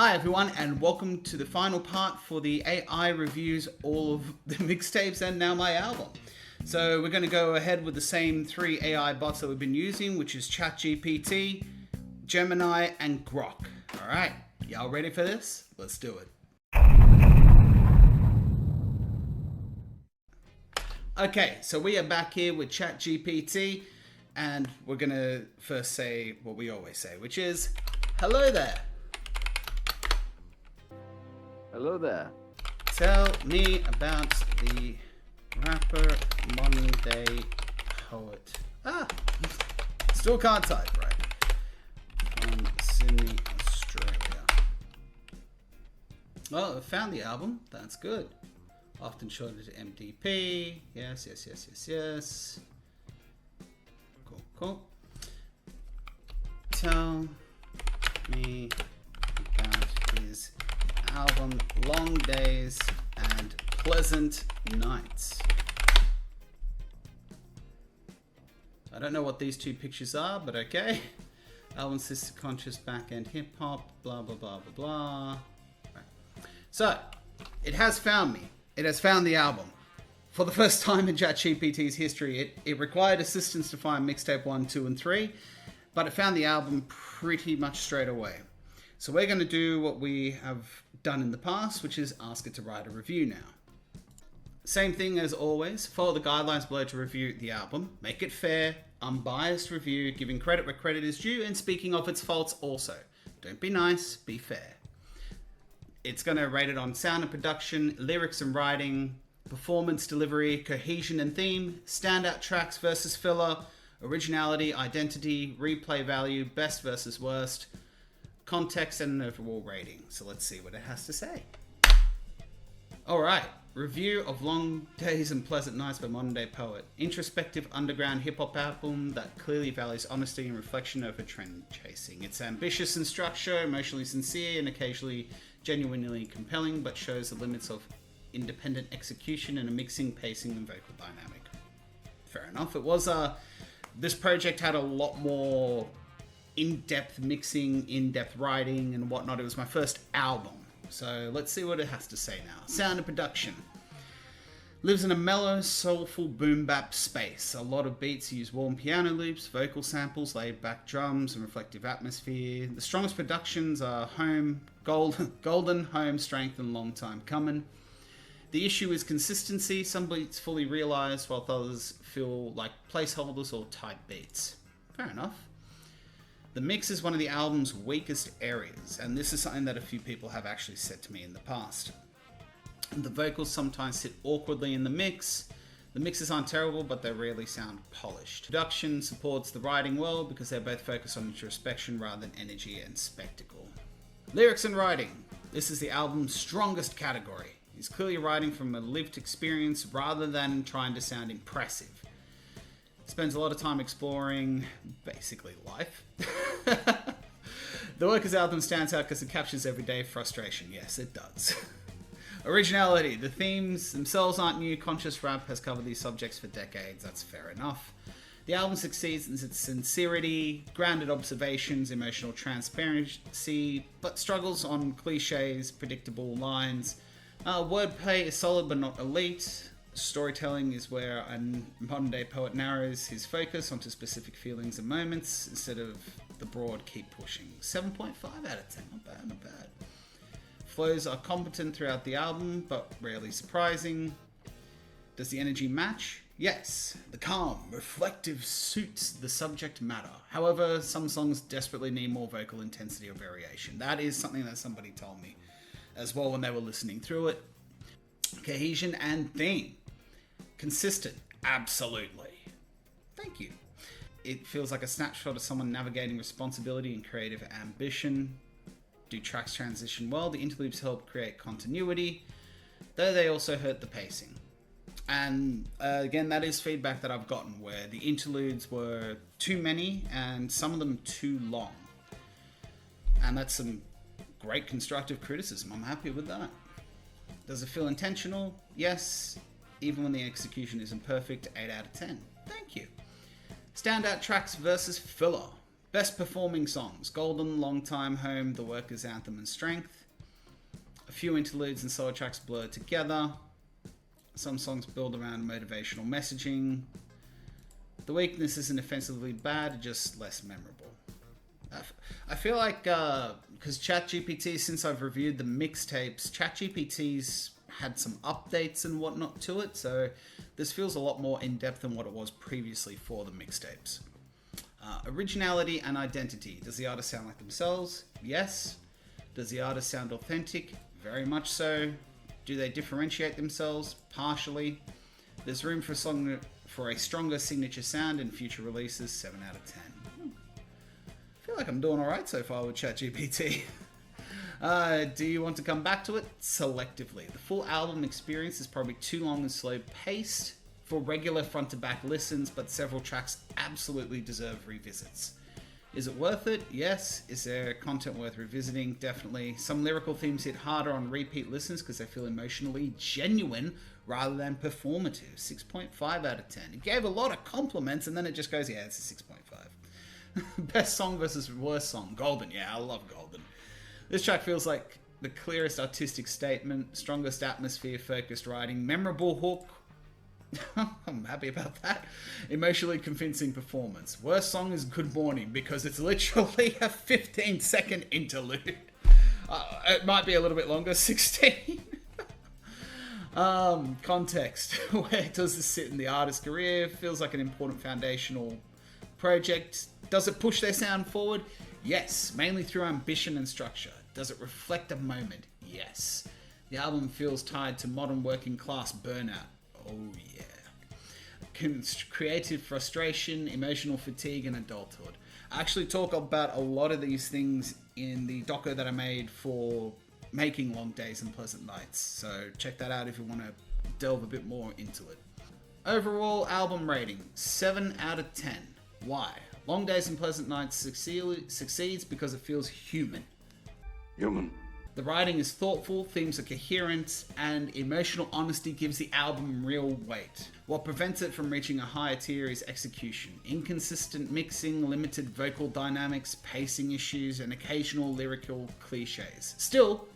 Hi everyone, and welcome to the final part for the AI reviews all of the mixtapes and now my album. So we're going to go ahead with the same three AI bots that we've been using, which is ChatGPT, Gemini, and Grok. Alright, y'all ready for this? Let's do it. Okay, so we are back here with ChatGPT, and we're going to first say what we always say, which is, hello there. Hello there. Tell me about the rapper modern day poet. Still can't type right. From Sydney, Australia. Well, I found the album. That's good. Often shorted to MDP. Yes. Cool. Tell me about his album Long Days and Pleasant Nights. I don't know what these two pictures are, but okay. Album sister conscious back-end hip-hop, blah blah blah blah blah. Right. So, it has found me. It has found the album. For the first time in ChatGPT's history, it required assistance to find mixtape 1, 2, and 3, but it found the album pretty much straight away. So we're going to do what we have done in the past, which is ask it to write a review now. Same thing as always, follow the guidelines below to review the album. Make it fair, unbiased review, giving credit where credit is due, and speaking of its faults also. Don't be nice, be fair. It's going to rate it on sound and production, lyrics and writing, performance, delivery, cohesion and theme, standout tracks versus filler, originality, identity, replay value, best versus worst, context, and an overall rating. So let's see what it has to say. Alright, review of Long Days and Pleasant Nights by Modern Day Poet. Introspective underground hip-hop album that clearly values honesty and reflection over trend chasing. It's ambitious in structure, emotionally sincere, and occasionally genuinely compelling, but shows the limits of independent execution and a mixing, pacing, and vocal dynamic. Fair enough. It was this project had a lot more in-depth mixing, in-depth writing, and whatnot. It was my first album. So let's see what it has to say now. Sound and production. Lives in a mellow, soulful boom-bap space. A lot of beats use warm piano loops, vocal samples, laid-back drums, and reflective atmosphere. The strongest productions are Golden, Home, Strength, and Long Time Coming. The issue is consistency. Some beats fully realized, while others feel like placeholders or tight beats. Fair enough. The mix is one of the album's weakest areas, and this is something that a few people have actually said to me in the past. The vocals sometimes sit awkwardly in the mix. The mixes aren't terrible, but they rarely sound polished. Production supports the writing well because they're both focused on introspection rather than energy and spectacle. Lyrics and writing. This is the album's strongest category. He's clearly writing from a lived experience rather than trying to sound impressive. Spends a lot of time exploring, basically, life. The Workers album stands out because it captures everyday frustration. Yes, it does. Originality. The themes themselves aren't new. Conscious rap has covered these subjects for decades. That's fair enough. The album succeeds in its sincerity, grounded observations, emotional transparency, but struggles on cliches, predictable lines. Wordplay is solid but not elite. Storytelling is where a modern day poet narrows his focus onto specific feelings and moments instead of the broad keep pushing. 7.5 out of 10, not bad. Flows are competent throughout the album, but rarely surprising. Does the energy match? Yes. The calm, reflective suits the subject matter. However, some songs desperately need more vocal intensity or variation. That is something that somebody told me as well when they were listening through it. Cohesion and theme. Consistent. Absolutely. Thank you. It feels like a snapshot of someone navigating responsibility and creative ambition. Do tracks transition well? The interludes help create continuity, though they also hurt the pacing. And again, that is feedback that I've gotten, where the interludes were too many and some of them too long. And that's some great constructive criticism. I'm happy with that. Does it feel intentional? Yes. Even when the execution isn't perfect, 8 out of 10. Thank you. Standout tracks versus filler. Best performing songs: Golden, Long Time Home, The Workers' Anthem, and Strength. A few interludes and solo tracks blurred together. Some songs build around motivational messaging. The weakness isn't offensively bad, just less memorable. I feel like, because ChatGPT, since I've reviewed the mixtapes, ChatGPT's had some updates and whatnot to it, so this feels a lot more in-depth than what it was previously for the mixtapes. Originality and identity. Does the artist sound like themselves? Yes. Does the artist sound authentic? Very much so. Do they differentiate themselves? Partially. There's room for a stronger signature sound in future releases. 7 out of 10. I feel like I'm doing alright so far with ChatGPT. Do you want to come back to it? Selectively. The full album experience is probably too long and slow paced for regular front to back listens, but several tracks absolutely deserve revisits. Is it worth it? Yes. Is there content worth revisiting? Definitely. Some lyrical themes hit harder on repeat listens because they feel emotionally genuine rather than performative. 6.5 out of 10. It gave a lot of compliments and then it just goes, yeah, it's a 6.5. Best song versus worst song. Golden. Yeah, I love Golden. This track feels like the clearest artistic statement, strongest atmosphere, focused writing, memorable hook. I'm happy about that. Emotionally convincing performance. Worst song is Good Morning because it's literally a 15-second interlude. It might be a little bit longer, 16. Context. Where does this sit in the artist's career? Feels like an important foundational project. Does it push their sound forward? Yes, mainly through ambition and structure. Does it reflect a moment? Yes. The album feels tied to modern working class burnout. Oh yeah. Creative frustration, emotional fatigue, and adulthood. I actually talk about a lot of these things in the doco that I made for making Long Days and Pleasant Nights. So check that out if you want to delve a bit more into it. Overall album rating, 7 out of 10. Why? Long Days and Pleasant Nights succeeds because it feels human. The writing is thoughtful, themes are coherent, and emotional honesty gives the album real weight. What prevents it from reaching a higher tier is execution. Inconsistent mixing, limited vocal dynamics, pacing issues, and occasional lyrical cliches. Still,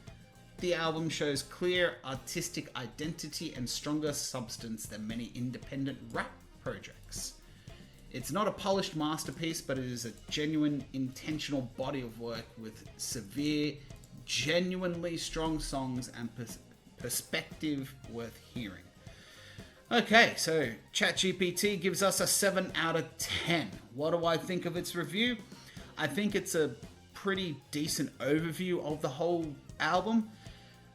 the album shows clear artistic identity and stronger substance than many independent rap projects. It's not a polished masterpiece, but it is a genuine, intentional body of work with severe, genuinely strong songs and perspective worth hearing. Okay, so ChatGPT gives us a 7 out of 10. What do I think of its review? I think it's a pretty decent overview of the whole album,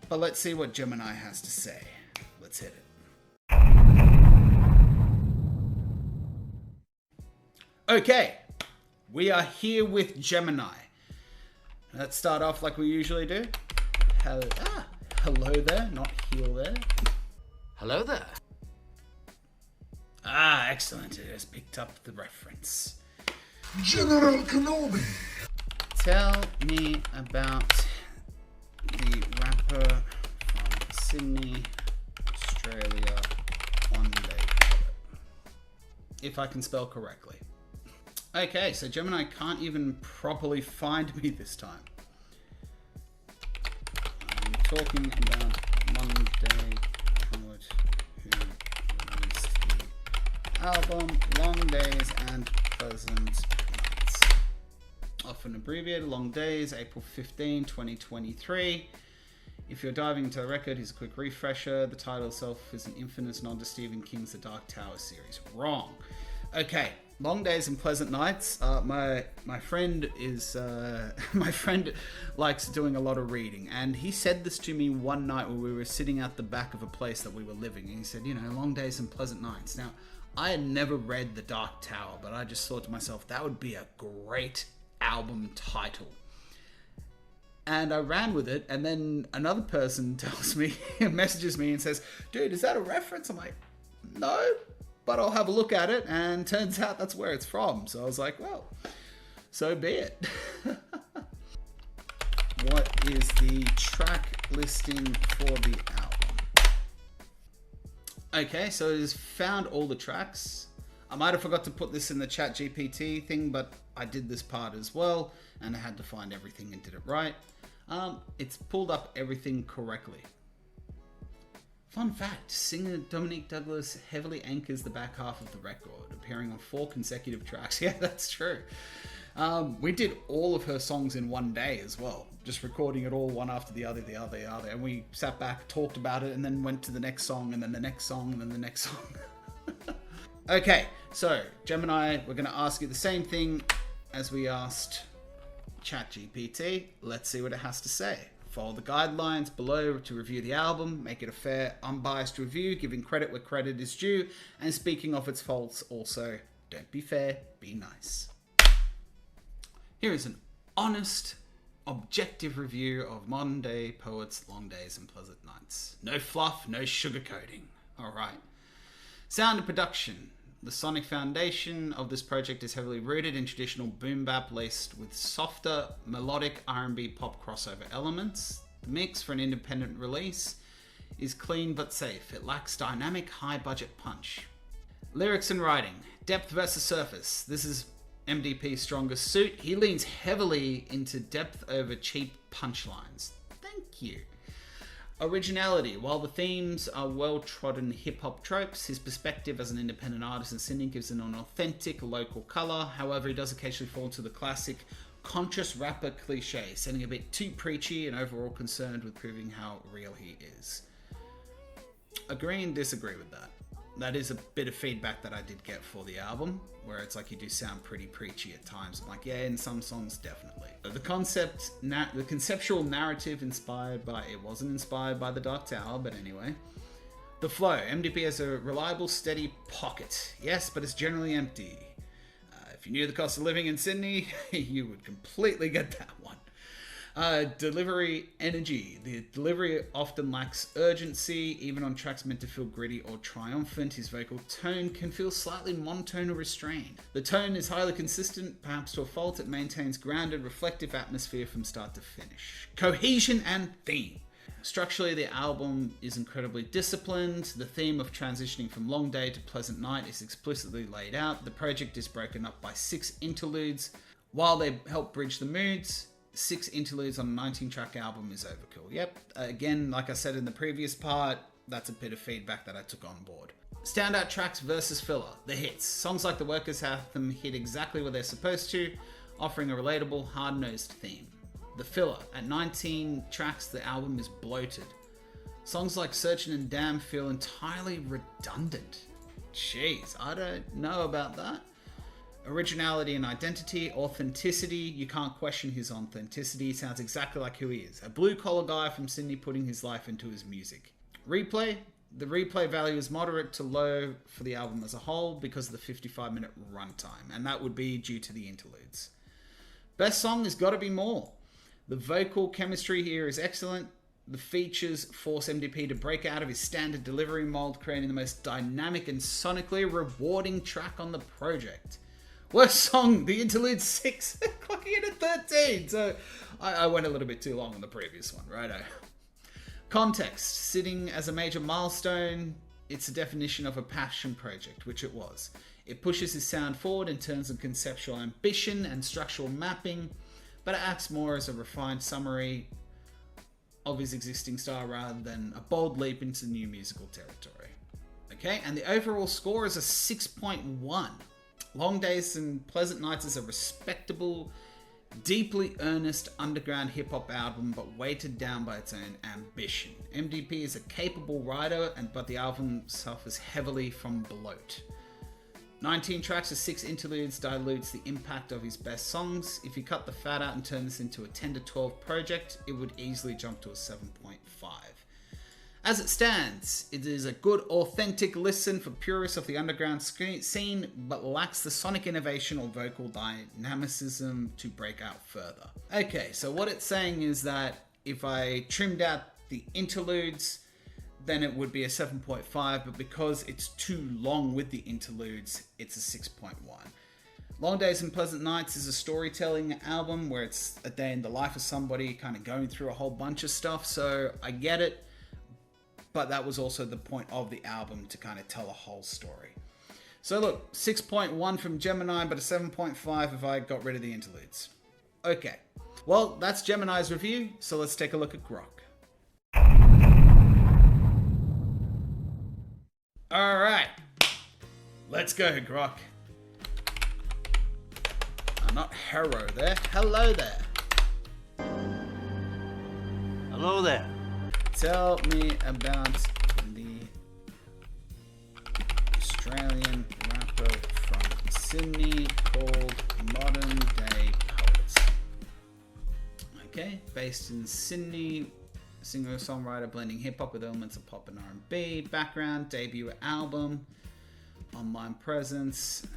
but let's see what Gemini has to say. Let's hit it. Okay, we are here with Gemini. Let's start off like we usually do. Hello there, not heal there. Hello there. Excellent. It has picked up the reference. General Kenobi. Tell me about the rapper from Sydney, Australia, One Day. If I can spell correctly. Okay, so Gemini can't even properly find me this time. I'm talking about Monday Poet, who released the album Long Days and Pleasant Nights. Often abbreviated, Long Days, April 15, 2023. If you're diving into the record, here's a quick refresher. The title itself is an infamous nod to Stephen King's The Dark Tower series. Wrong. Okay, Long Days and Pleasant Nights. My friend is my friend likes doing a lot of reading, and he said this to me one night when we were sitting at the back of a place that we were living, and he said, you know, Long Days and Pleasant Nights. Now, I had never read The Dark Tower, but I just thought to myself, that would be a great album title. And I ran with it, and then another person tells me, messages me and says, dude, is that a reference? I'm like, no, but I'll have a look at it, and turns out that's where it's from. So I was like, well, so be it. What is the track listing for the album? Okay, so it has found all the tracks. I might have forgot to put this in the ChatGPT thing, but I did this part as well, and I had to find everything and did it right. It's pulled up everything correctly. Fun fact, singer Dominique Douglas heavily anchors the back half of the record, appearing on 4 consecutive tracks. Yeah, that's true. We did all of her songs in one day as well, just recording it all one after the other, and we sat back, talked about it, and then went to the next song, and then the next song, and then the next song. Okay, so Gemini, we're going to ask you the same thing as we asked ChatGPT. Let's see what it has to say. Follow the guidelines below to review the album. Make it a fair, unbiased review, giving credit where credit is due. And speaking of its faults, also, don't be fair, be nice. Here is an honest, objective review of Modern Day Poets' Long Days and Pleasant Nights. No fluff, no sugarcoating. Alright. Sound and production. The sonic foundation of this project is heavily rooted in traditional boom bap laced with softer, melodic R&B pop crossover elements. The mix for an independent release is clean but safe. It lacks dynamic, high-budget punch. Lyrics and writing. Depth versus surface. This is MDP's strongest suit. He leans heavily into depth over cheap punchlines. Thank you. Originality. While the themes are well-trodden hip-hop tropes, his perspective as an independent artist in Sydney gives it an authentic local colour. However, he does occasionally fall into the classic conscious rapper cliche, sounding a bit too preachy and overall concerned with proving how real he is. Agree and disagree with that. That is a bit of feedback that I did get for the album, where it's like you do sound pretty preachy at times. I'm like, yeah, in some songs, definitely. The conceptual narrative it wasn't inspired by The Dark Tower, but anyway. The flow. MDP has a reliable, steady pocket. Yes, but it's generally empty. If you knew the cost of living in Sydney, you would completely get that one. Delivery energy. The delivery often lacks urgency, even on tracks meant to feel gritty or triumphant. His vocal tone can feel slightly monotone or restrained. The tone is highly consistent, perhaps to a fault. It maintains grounded, reflective atmosphere from start to finish. Cohesion and theme. Structurally, the album is incredibly disciplined. The theme of transitioning from Long Day to Pleasant Night is explicitly laid out. The project is broken up by 6 interludes. While they help bridge the moods, 6 interludes on a 19-track album is overkill. Yep, again, like I said in the previous part, that's a bit of feedback that I took on board. Standout tracks versus filler. The hits. Songs like The Workers have them hit exactly where they're supposed to, offering a relatable, hard-nosed theme. The filler. At 19 tracks, the album is bloated. Songs like Searching and Damn feel entirely redundant. Jeez, I don't know about that. Originality and identity, authenticity. You can't question his authenticity. He sounds exactly like who he is. A blue-collar guy from Sydney putting his life into his music. Replay. The replay value is moderate to low for the album as a whole because of the 55-minute runtime, and that would be due to the interludes. Best song has got to be More. The vocal chemistry here is excellent. The features force MDP to break out of his standard delivery mold, creating the most dynamic and sonically rewarding track on the project. Worst song, the interlude 6, clocking in at 13. So I went a little bit too long on the previous one, righto. Context, sitting as a major milestone, it's a definition of a passion project, which it was. It pushes his sound forward in terms of conceptual ambition and structural mapping, but it acts more as a refined summary of his existing style rather than a bold leap into new musical territory. Okay, and the overall score is a 6.1. Long Days and Pleasant Nights is a respectable, deeply earnest underground hip-hop album, but weighted down by its own ambition. MDP is a capable writer, but the album suffers heavily from bloat. 19 tracks with 6 interludes dilutes the impact of his best songs. If you cut the fat out and turn this into a 10 to 12 project, it would easily jump to a 7.5. As it stands, it is a good, authentic listen for purists of the underground scene, but lacks the sonic innovation or vocal dynamicism to break out further. Okay, so what it's saying is that if I trimmed out the interludes, then it would be a 7.5, but because it's too long with the interludes, it's a 6.1. Long Days and Pleasant Nights is a storytelling album where it's a day in the life of somebody kind of going through a whole bunch of stuff, so I get it. But that was also the point of the album, to kind of tell a whole story. So look, 6.1 from Gemini, but a 7.5 if I got rid of the interludes. Okay. Well, that's Gemini's review, so let's take a look at Grok. Alright. Let's go, Grok. Not hero there. Hello there. Hello there. Tell me about the Australian rapper from Sydney called Modern Day Poets. Okay, based in Sydney, singer-songwriter blending hip-hop with elements of pop and R&B. Background, debut album, online presence.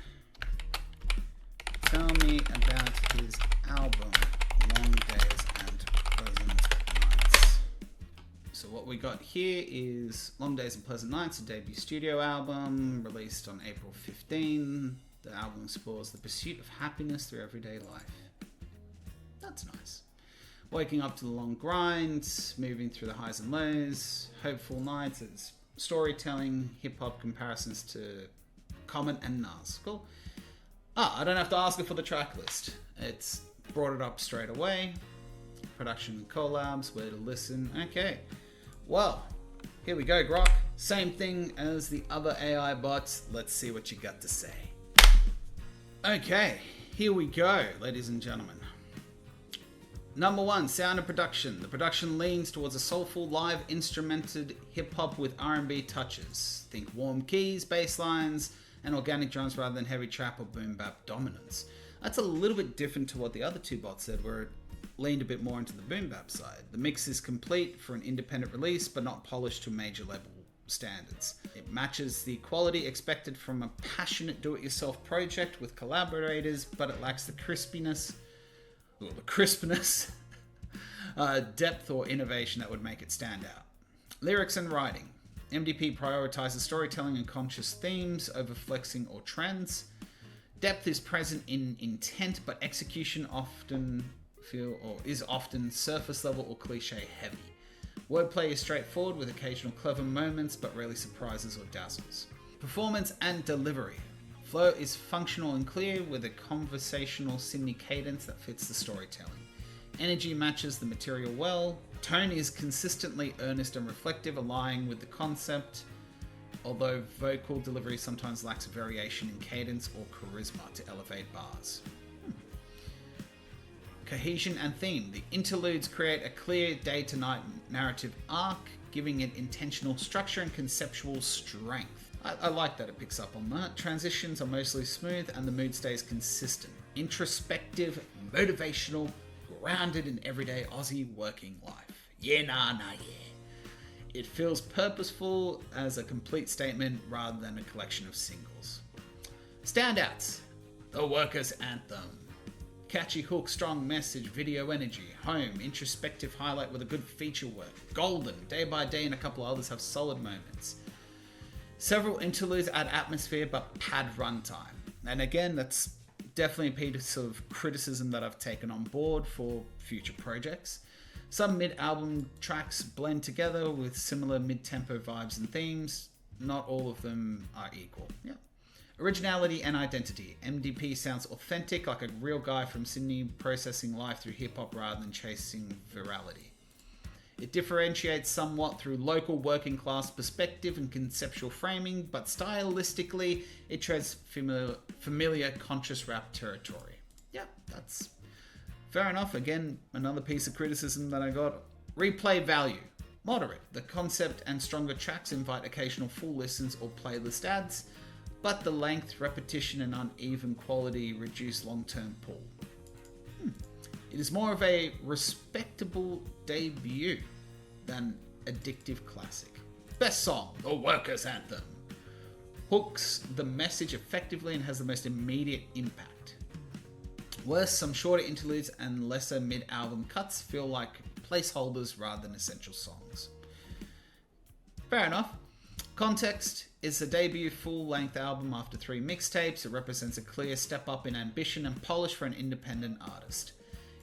Tell me about his album, Long Days and Pleasant Nights. So what we got here is Long Days and Pleasant Nights, a debut studio album released on April 15. The album explores the pursuit of happiness through everyday life. That's nice. Waking up to the long grind, moving through the highs and lows, hopeful nights, it's storytelling, hip-hop comparisons to Common and Nas. Cool. I don't have to ask her for the track list. It's brought it up straight away. Production and collabs, where to listen. Okay. Well, here we go, Grok. Same thing as the other AI bots. Let's see what you got to say. Okay, here we go, ladies and gentlemen. Number 1, sound and production. The production leans towards a soulful, live, instrumented hip-hop with R&B touches. Think warm keys, bass lines, and organic drums rather than heavy trap or boom bap dominance. That's a little bit different to what the other two bots said, where it leaned a bit more into the boom bap side. The mix is complete for an independent release, but not polished to major level standards. It matches the quality expected from a passionate do-it-yourself project with collaborators, but it lacks the crispness, depth or innovation that would make it stand out. Lyrics and writing. MDP prioritizes storytelling and conscious themes over flexing or trends. Depth is present in intent, but execution is often surface level or cliche heavy. Wordplay is straightforward with occasional clever moments, but rarely surprises or dazzles. Performance and delivery. Flow is functional and clear with a conversational Sydney cadence that fits the storytelling. Energy matches the material well. Tone is consistently earnest and reflective, aligning with the concept, although vocal delivery sometimes lacks variation in cadence or charisma to elevate bars. Cohesion and theme. The interludes create a clear day-to-night narrative arc, giving it intentional structure and conceptual strength. I like that it picks up on that. Transitions are mostly smooth and the mood stays consistent. Introspective, motivational, grounded in everyday Aussie working life. Yeah. It feels purposeful as a complete statement rather than a collection of singles. Standouts. The Workers' Anthem. Catchy hook, strong message, video energy, home, introspective highlight with a good feature work. Golden, Day by Day and a couple others have solid moments. Several interludes add atmosphere but pad runtime. And again, that's definitely a piece of criticism that I've taken on board for future projects. Some mid-album tracks blend together with similar mid-tempo vibes and themes. Not all of them are equal. Yeah. Originality and identity. MDP sounds authentic, like a real guy from Sydney processing life through hip-hop rather than chasing virality. It differentiates somewhat through local working class perspective and conceptual framing, but stylistically, it treads familiar conscious rap territory. Yeah, that's fair enough. Again, another piece of criticism that I got. Replay value. Moderate. The concept and stronger tracks invite occasional full listens or playlist ads, but the length, repetition, and uneven quality reduce long-term pull. It is more of a respectable debut than addictive classic. Best song, The Workers' Anthem. Hooks the message effectively and has the most immediate impact. Worse, some shorter interludes and lesser mid-album cuts feel like placeholders rather than essential songs. Fair enough. Context is a debut full-length album after 3 mixtapes. It represents a clear step up in ambition and polish for an independent artist.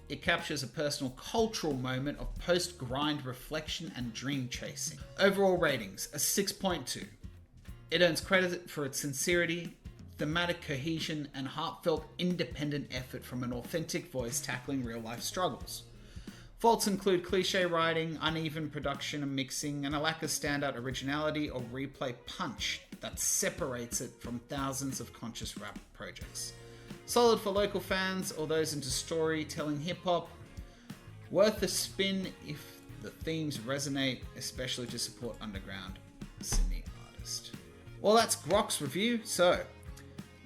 It captures a personal cultural moment of post-grind reflection and dream chasing. Overall ratings, a 6.2. It earns credit for its sincerity, thematic cohesion, and heartfelt independent effort from an authentic voice tackling real-life struggles. Faults include cliche writing, uneven production and mixing, and a lack of standout originality or replay punch that separates it from thousands of conscious rap projects. Solid for local fans or those into storytelling hip-hop. Worth a spin if the themes resonate, especially to support underground Sydney artist. Well, that's Grok's review, so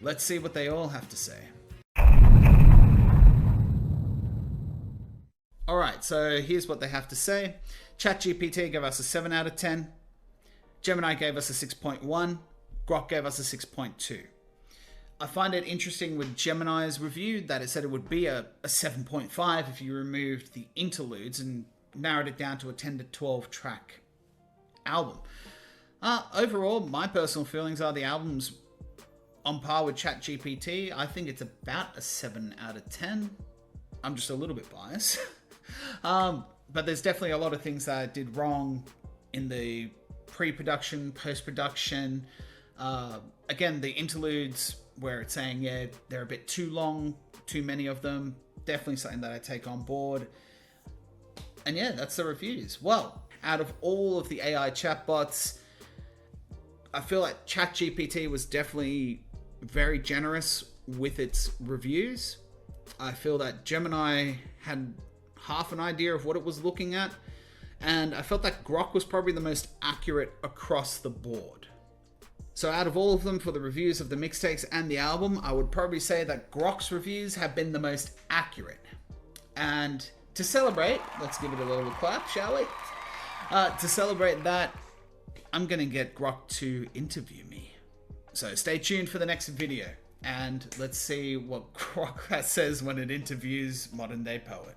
let's see what they all have to say. Alright, so here's what they have to say. ChatGPT gave us a 7 out of 10. Gemini gave us a 6.1. Grok gave us a 6.2. I find it interesting with Gemini's review that it said it would be a 7.5 if you removed the interludes and narrowed it down to a 10 to 12 track album. Overall, my personal feelings are the album's on par with ChatGPT. I think it's about a 7 out of 10. I'm just a little bit biased. But there's definitely a lot of things that I did wrong in the pre-production, post-production. Again, the interludes where it's saying, yeah, they're a bit too long, too many of them. Definitely something that I take on board. And yeah, that's the reviews. Well, out of all of the AI chatbots, I feel like ChatGPT was definitely very generous with its reviews. I feel that Gemini had half an idea of what it was looking at, and I felt that Grok was probably the most accurate across the board. So out of all of them for the reviews of the mixtapes and the album, I would probably say that Grok's reviews have been the most accurate. And to celebrate, let's give it a little clap, shall we? To celebrate that, I'm going to get Grok to interview me. So stay tuned for the next video, and let's see what Grok says when it interviews Modern Day Poet.